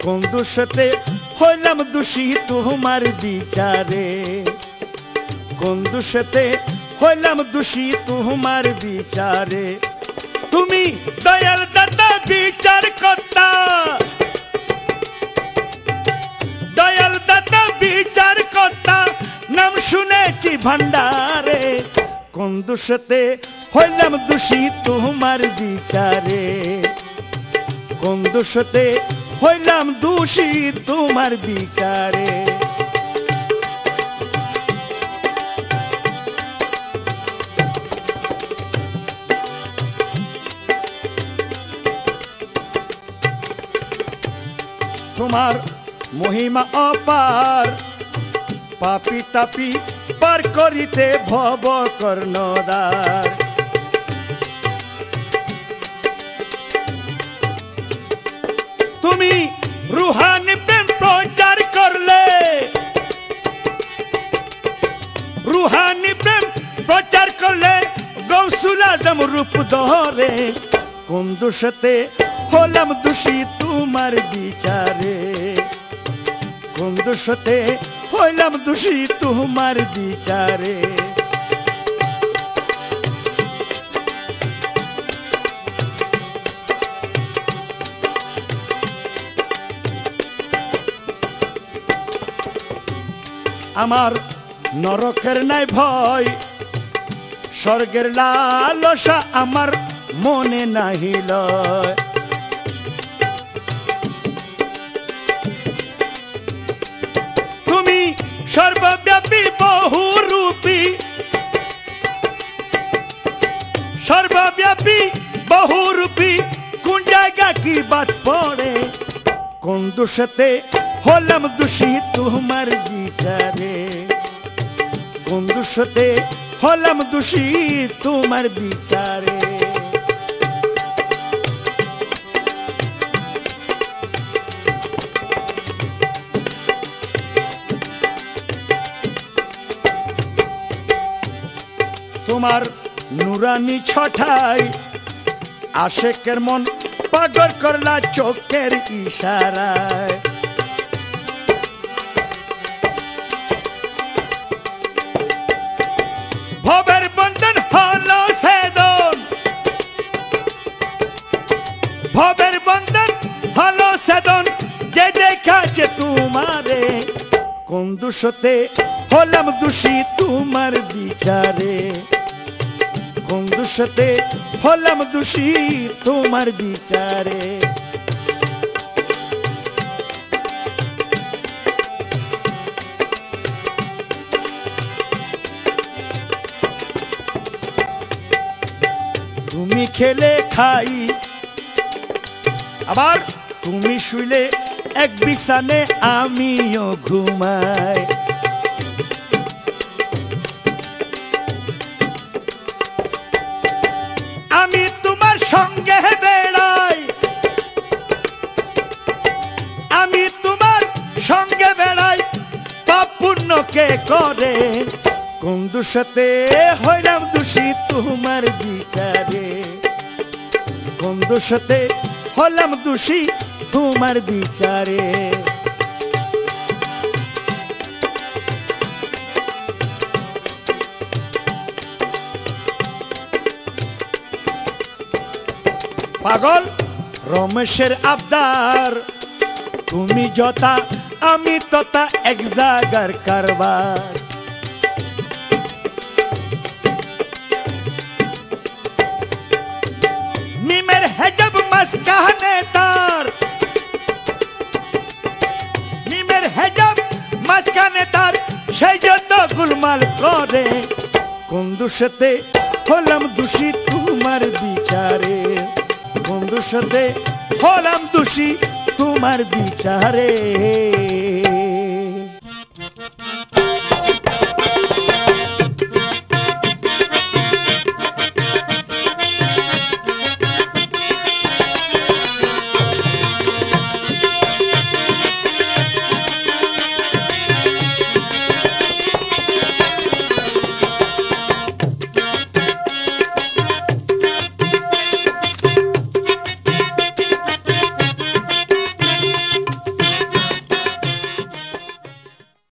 কোন দোষতে হইলাম দোষী তোমার বিচারে, কোন দোষতে হইলাম দোষী তোমার বিচারে। তুমি দয়াল দাতা বিচার কর্তা, দয়াল দাতা বিচার কর্তা, নাম শুনেছি ভান্ডারে। কোন দোষতে হইলাম দোষী তোমার বিচারে, কোন দোষতে হইলাম দোষী তোমার বিচারে। তোমার মহিমা অপার, পাপি তাপি পার করিতে ভব কর্ণধার। তুমি রুহানি প্রেম প্রচার করলে, রুহানি প্রেম প্রচার করলে, গৌসুল আজম রূপ ধরে। কোন দোষতে হলাম দোষী তোমার বিচারে, কোন দোষতে হইলাম দোষী তোমার বিচারে। আমার নরকের নাই ভয়, স্বর্গের লালসা আমার মনে নাহি লয়। তুমি সর্বব্যাপী বহুরূপী, সর্বব্যাপী বহুরূপী, কোন জায়গা কি বাদ পড়ে। কোন দোষতে হলাম দোষী তোমার বিচারে, কোন দোষতে হলাম দোষী তোমার বিচারে। তোমার নুরানি ছটাই আশেকের মন পাগল করলা চোখের ইশারায়। ভবের বন্ধন হলো সেদন, ভবের বন্ধন হলো সেদন, যে দেখাছে তোমারে। কোন দোষতে হলাম দোষী তোমার বিচারে, কোন দোষতে হলাম দোষী তোমার বিচারে। তুমি খেলে খাই, আবার তুমি শুইলে এক বিছানে আমিও ঘুমাই। আমি তোমার সঙ্গে বেড়াই, আমি তোমার সঙ্গে বেড়াই, পাপ পুণ্য কে করে। কোন দোষতে হইলাম দোষী তোমার বিচারে, কোন দোষতে হলাম দোষী তোমার বিচারে। পাগল রমেশের আবদার, তুমি যথা আমি তথা, এক জায়গার কারবার। নিমের হেজব মাঝখানে তার, নিমের হেজব মাঝখানে তার, সেই যত গুলমাল করে। কোন দোষতে হলাম দোষী তোমার বিচারে, কোন দোষতে হলাম দোষী তোমার বিচারে।